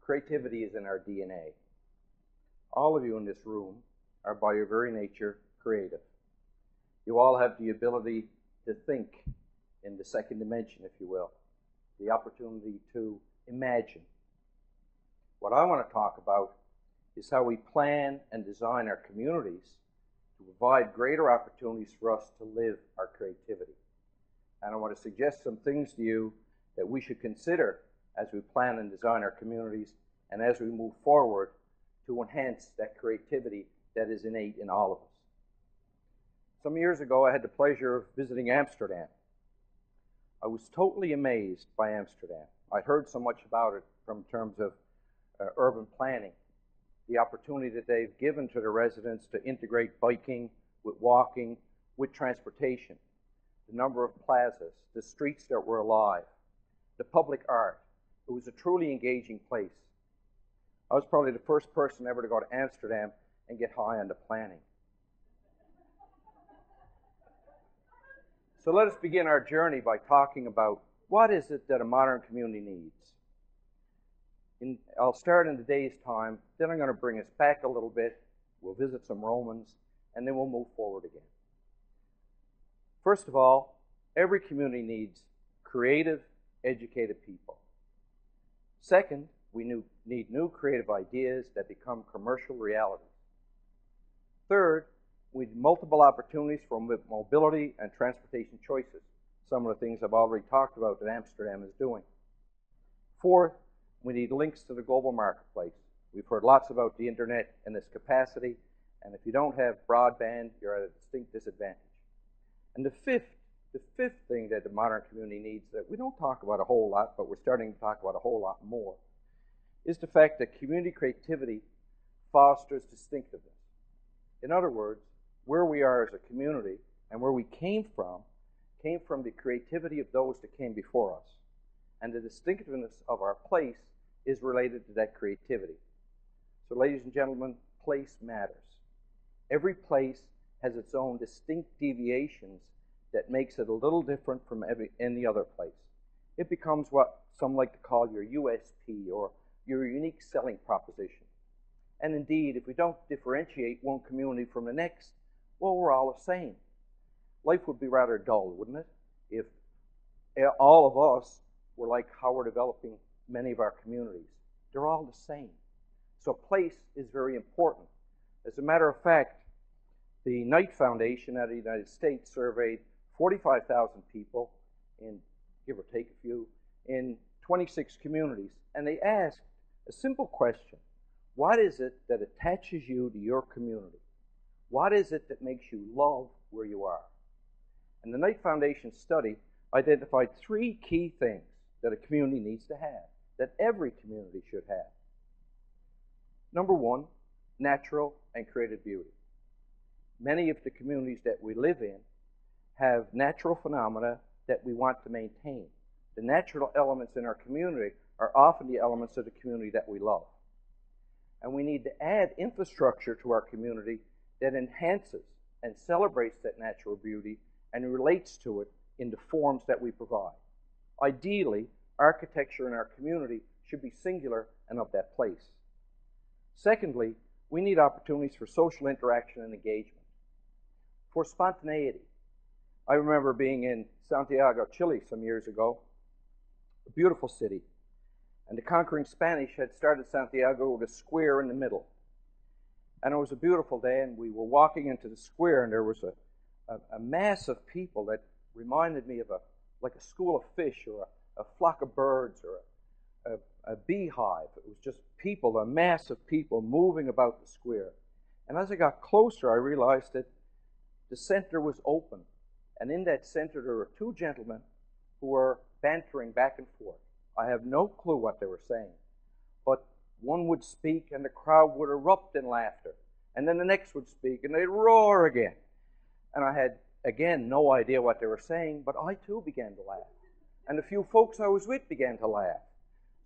Creativity is in our DNA. All of you in this room are by your very nature creative. You all have the ability to think in the second dimension, if you will, the opportunity to imagine. What I want to talk about is how we plan and design our communities to provide greater opportunities for us to live our creativity. And I want to suggest some things to you that we should consider as we plan and design our communities and as we move forward to enhance that creativity that is innate in all of us. Some years ago, I had the pleasure of visiting Amsterdam. I was totally amazed by Amsterdam. I'd heard so much about it from terms of urban planning, the opportunity that they've given to the residents to integrate biking with walking, with transportation, the number of plazas, the streets that were alive, the public art. It was a truly engaging place. I was probably the first person ever to go to Amsterdam and get high on the planning. So let us begin our journey by talking about what is it that a modern community needs. I'll start in today's time, then I'm going to bring us back a little bit. We'll visit some Romans, and then we'll move forward again. First of all, every community needs creative, educated people. Second, we need new creative ideas that become commercial realities. Third, we need multiple opportunities for mobility and transportation choices, some of the things I've already talked about that Amsterdam is doing. Fourth, we need links to the global marketplace. We've heard lots about the internet and its capacity, and if you don't have broadband, you're at a distinct disadvantage. And the fifth thing that the modern community needs that we don't talk about a whole lot, but we're starting to talk about a whole lot more, is the fact that community creativity fosters distinctiveness. In other words, where we are as a community and where we came from the creativity of those that came before us. And the distinctiveness of our place is related to that creativity. So ladies and gentlemen, place matters. Every place has its own distinct deviations that makes it a little different from any other place. It becomes what some like to call your USP, or your unique selling proposition. And indeed, if we don't differentiate one community from the next, well, we're all the same. Life would be rather dull, wouldn't it, if all of us were like how we're developing many of our communities. They're all the same. So place is very important. As a matter of fact, the Knight Foundation out of the United States surveyed 45,000 people, in give or take a few, in 26 communities, and they asked a simple question: what is it that attaches you to your community? What is it that makes you love where you are? And the Knight Foundation study identified three key things that a community needs to have, that every community should have. Number one, natural and creative beauty. Many of the communities that we live in have natural phenomena that we want to maintain. The natural elements in our community are often the elements of the community that we love. And we need to add infrastructure to our community that enhances and celebrates that natural beauty and relates to it in the forms that we provide. Ideally, architecture in our community should be singular and of that place. Secondly, we need opportunities for social interaction and engagement, for spontaneity. I remember being in Santiago, Chile some years ago, a beautiful city, and the conquering Spanish had started Santiago with a square in the middle. And it was a beautiful day, and we were walking into the square, and there was a mass of people that reminded me of like a school of fish, or a flock of birds, or a beehive. It was just people, a mass of people moving about the square. And as I got closer, I realized that the center was open, and in that center there were two gentlemen who were bantering back and forth. I have no clue what they were saying, but one would speak and the crowd would erupt in laughter, and then the next would speak and they'd roar again. And I had, again, no idea what they were saying, but I too began to laugh. And the few folks I was with began to laugh.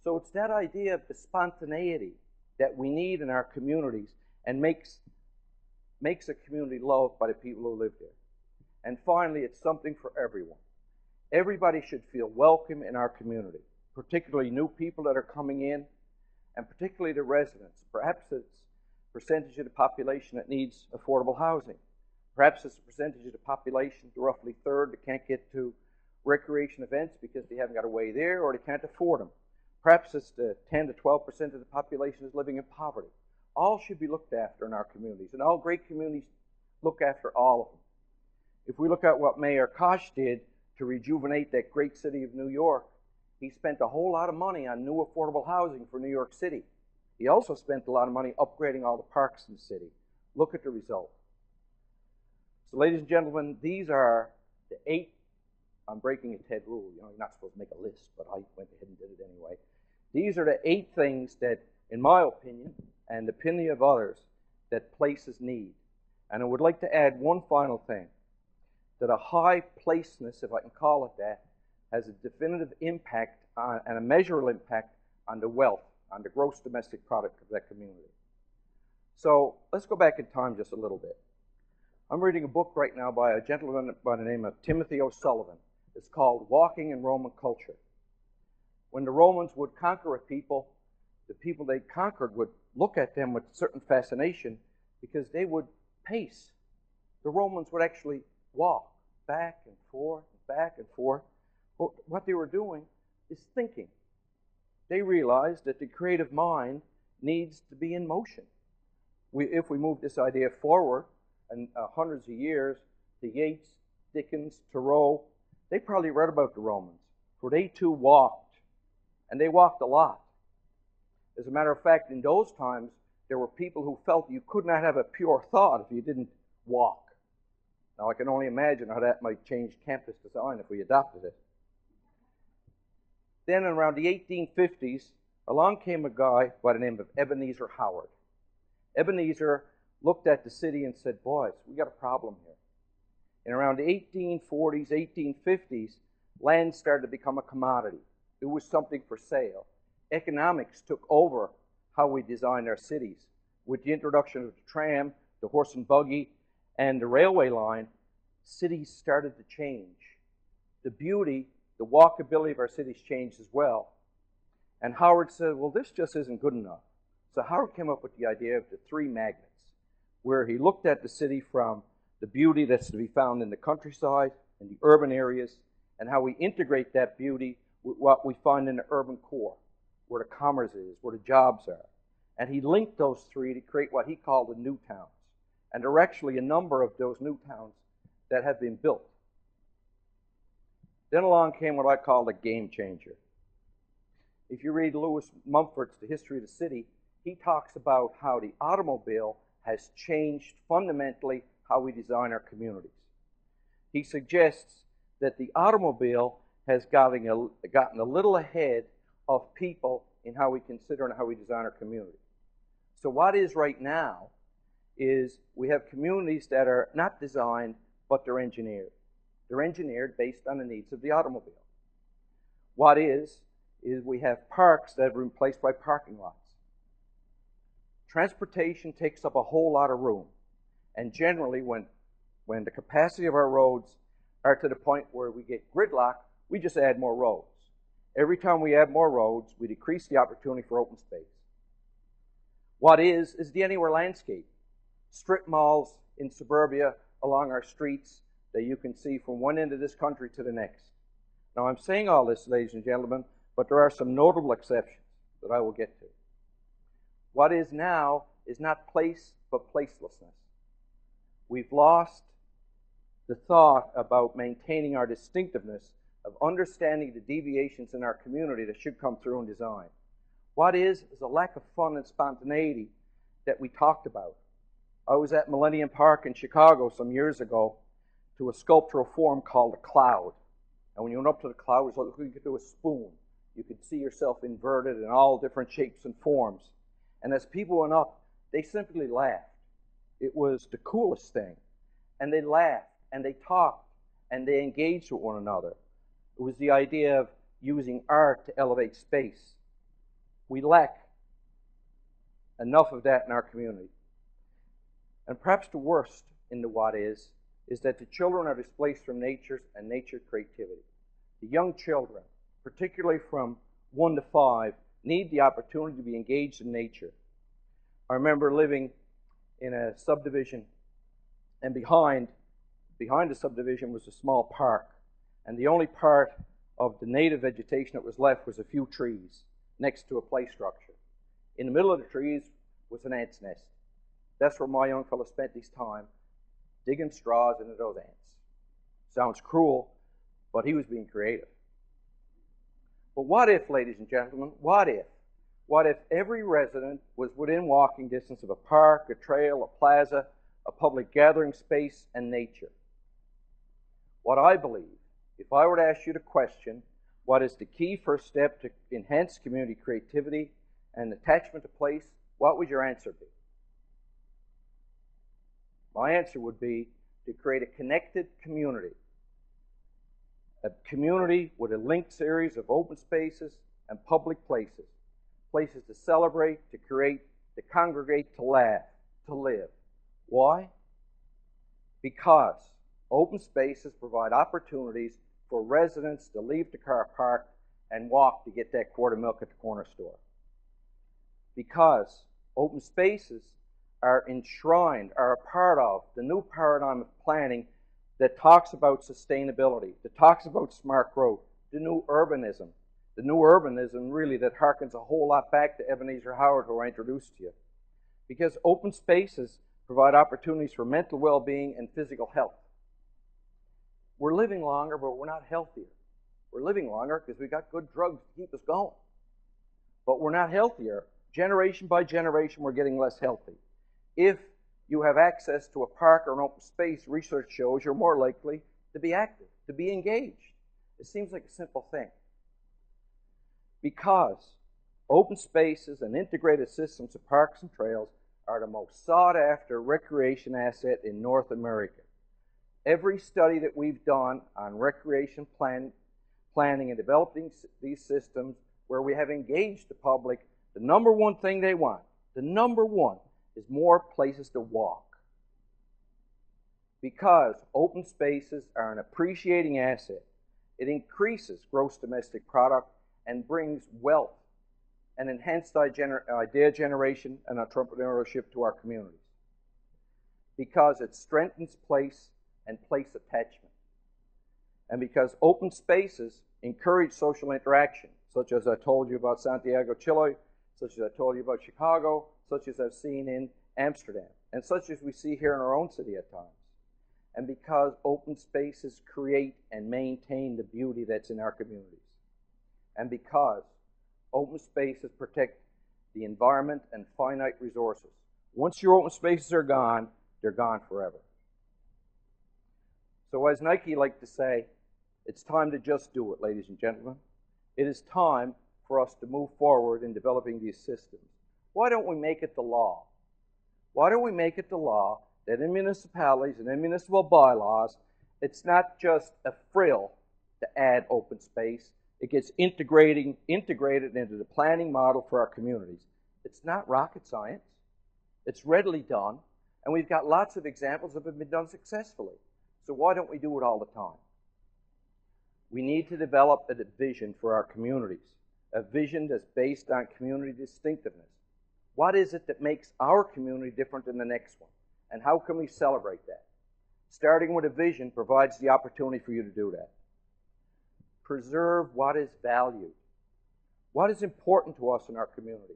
So it's that idea of the spontaneity that we need in our communities and makes a community loved by the people who live there. And finally, it's something for everyone. Everybody should feel welcome in our community, particularly new people that are coming in. and particularly the residents. Perhaps it's a percentage of the population that needs affordable housing. Perhaps it's a percentage of the population, the roughly third, that can't get to recreation events because they haven't got a way there or they can't afford them. Perhaps it's the 10 to 12% of the population is living in poverty. All should be looked after in our communities, and all great communities look after all of them. If we look at what Mayor Koch did to rejuvenate that great city of New York, he spent a whole lot of money on new affordable housing for New York City. He also spent a lot of money upgrading all the parks in the city. Look at the result. So, ladies and gentlemen, these are the 8, I'm breaking a TED rule, you know, you're not supposed to make a list, but I went ahead and did it anyway. These are the 8 things that, in my opinion, and the opinion of others, that places need. And I would like to add one final thing, that a high placeness, if I can call it that, has a definitive impact on, and a measurable impact on the wealth, on the gross domestic product of that community. So let's go back in time just a little bit. I'm reading a book right now by a gentleman by the name of Timothy O'Sullivan. It's called Walking in Roman Culture. When the Romans would conquer a people, the people they conquered would look at them with certain fascination because they would pace. The Romans would actually walk back and forth, back and forth. But what they were doing is thinking. They realized that the creative mind needs to be in motion. If we move this idea forward, and hundreds of years, to Yeats, Dickens, Thoreau, they probably read about the Romans, for they too walked, and they walked a lot. As a matter of fact, in those times, there were people who felt you could not have a pure thought if you didn't walk. Now, I can only imagine how that might change campus design if we adopted it. Then, around the 1850s, along came a guy by the name of Ebenezer Howard. Ebenezer looked at the city and said, boys, we got a problem here. And around the 1840s, 1850s, land started to become a commodity. It was something for sale. Economics took over how we designed our cities. With the introduction of the tram, the horse and buggy, and the railway line, cities started to change. The beauty, the walkability of our cities changed as well. And Howard said, well, this just isn't good enough. So Howard came up with the idea of the 3 magnets, where he looked at the city from the beauty that's to be found in the countryside and the urban areas, and how we integrate that beauty with what we find in the urban core, where the commerce is, where the jobs are. And he linked those 3 to create what he called the new towns. And there are actually a number of those new towns that have been built. Then along came what I call the game changer. If you read Lewis Mumford's The History of the City, he talks about how the automobile has changed fundamentally how we design our communities. He suggests that the automobile has gotten a little ahead of people in how we consider and how we design our community. So what is right now is we have communities that are not designed, but they're engineered. They're engineered based on the needs of the automobile. What is we have parks that have been replaced by parking lots. Transportation takes up a whole lot of room. And generally, when the capacity of our roads are to the point where we get gridlock, we just add more roads. Every time we add more roads, we decrease the opportunity for open space. What is the anywhere landscape. Strip malls in suburbia along our streets that you can see from one end of this country to the next. Now, I'm saying all this, ladies and gentlemen, but there are some notable exceptions that I will get to. What is now is not place, but placelessness. We've lost the thought about maintaining our distinctiveness, of understanding the deviations in our community that should come through in design. What is a lack of fun and spontaneity that we talked about. I was at Millennium Park in Chicago some years ago to a sculptural form called a cloud. And when you went up to the cloud, it was like you could do a spoon. You could see yourself inverted in all different shapes and forms. And as people went up, they simply laughed. It was the coolest thing. And they laughed, and they talked, and they engaged with one another. It was the idea of using art to elevate space. We lack enough of that in our community. And perhaps the worst in the what is that the children are displaced from nature and nature creativity. The young children, particularly from 1 to 5, need the opportunity to be engaged in nature. I remember living in a subdivision, and behind the subdivision was a small park, and the only part of the native vegetation that was left was a few trees next to a play structure. In the middle of the trees was an ant's nest. That's where my young fellow spent his time, digging straws into those ants. Sounds cruel, but he was being creative. But what if, ladies and gentlemen, what if every resident was within walking distance of a park, a trail, a plaza, a public gathering space, and nature? What I believe, if I were to ask you the question, what is the key first step to enhance community creativity and attachment to place, what would your answer be? My answer would be to create a connected community. A community with a linked series of open spaces and public places. Places to celebrate, to create, to congregate, to laugh, to live. Why? Because open spaces provide opportunities for residents to leave the car park and walk to get that quart of milk at the corner store. Because open spaces are enshrined, are a part of the new paradigm of planning that talks about sustainability, that talks about smart growth, the new urbanism. The new urbanism really that harkens a whole lot back to Ebenezer Howard, who I introduced to you. Because open spaces provide opportunities for mental well-being and physical health. We're living longer, but we're not healthier. We're living longer because we've got good drugs to keep us going. But we're not healthier. Generation by generation, we're getting less healthy. If you have access to a park or an open space, research shows you're more likely to be active, to be engaged. It seems like a simple thing. Because open spaces and integrated systems of parks and trails are the most sought-after recreation asset in North America. Every study that we've done on recreation planning and developing these systems where we have engaged the public, the number one thing they want, the number one, is more places to walk. Because open spaces are an appreciating asset. It increases gross domestic product and brings wealth and enhanced idea generation and entrepreneurship to our communities. Because it strengthens place and place attachment. And because open spaces encourage social interaction, such as I told you about Santiago, Chile, such as I told you about Chicago, such as I've seen in Amsterdam, and such as we see here in our own city at times. And because open spaces create and maintain the beauty that's in our communities. And because open spaces protect the environment and finite resources. Once your open spaces are gone, they're gone forever. So as Nike like to say, it's time to just do it, ladies and gentlemen. It is time for us to move forward in developing these systems. Why don't we make it the law? Why don't we make it the law that in municipalities and in municipal bylaws, it's not just a frill to add open space. It gets integrated into the planning model for our communities. It's not rocket science. It's readily done, and we've got lots of examples of it been done successfully. So why don't we do it all the time? We need to develop a vision for our communities, a vision that's based on community distinctiveness. What is it that makes our community different than the next one? And how can we celebrate that? Starting with a vision provides the opportunity for you to do that. Preserve what is valued. What is important to us in our community?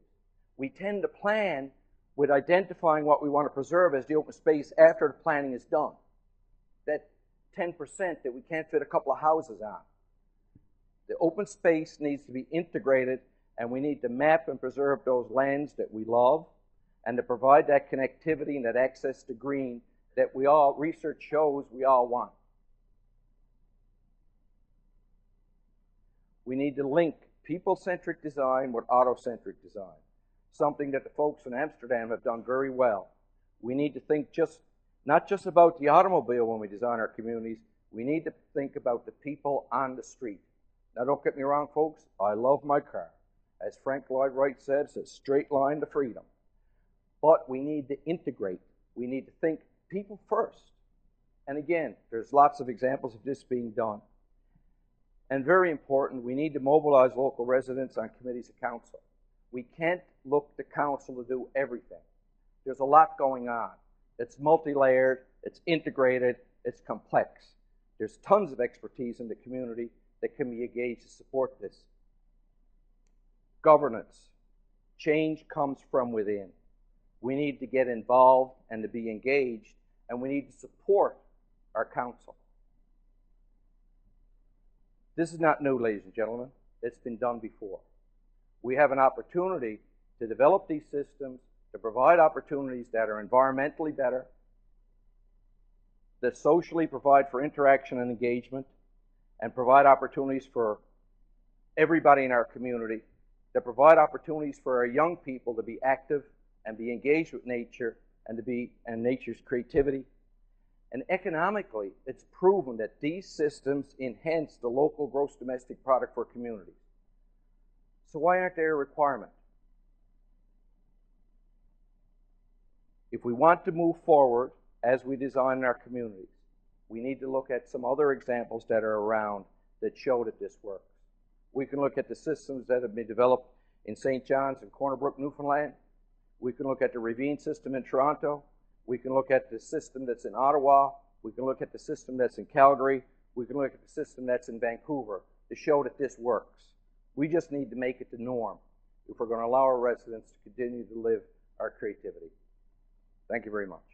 We tend to plan with identifying what we want to preserve as the open space after the planning is done. That 10% that we can't fit a couple of houses on. The open space needs to be integrated, and we need to map and preserve those lands that we love and to provide that connectivity and that access to green that research shows we all want. We need to link people-centric design with auto-centric design, something that the folks in Amsterdam have done very well. We need to think not just about the automobile when we design our communities, we need to think about the people on the street. Now don't get me wrong, folks, I love my car. As Frank Lloyd Wright said, it's a straight line to freedom. But we need to integrate. We need to think people first. And again, there's lots of examples of this being done. And very important, we need to mobilize local residents on committees of council. We can't look to council to do everything. There's a lot going on. It's multi-layered, it's integrated, it's complex. There's tons of expertise in the community that can be engaged to support this. Governance. Change comes from within. We need to get involved and to be engaged, and we need to support our council. This is not new, ladies and gentlemen. It's been done before. We have an opportunity to develop these systems, to provide opportunities that are environmentally better, that socially provide for interaction and engagement, and provide opportunities for everybody in our community, that provide opportunities for our young people to be active and be engaged with nature and nature's creativity. And economically, it's proven that these systems enhance the local gross domestic product for communities. So why aren't they a requirement? If we want to move forward as we design our communities, we need to look at some other examples that are around that show that this works. We can look at the systems that have been developed in St. John's and Corner Brook, Newfoundland. We can look at the Ravine system in Toronto. We can look at the system that's in Ottawa. We can look at the system that's in Calgary. We can look at the system that's in Vancouver to show that this works. We just need to make it the norm if we're going to allow our residents to continue to live our creativity. Thank you very much.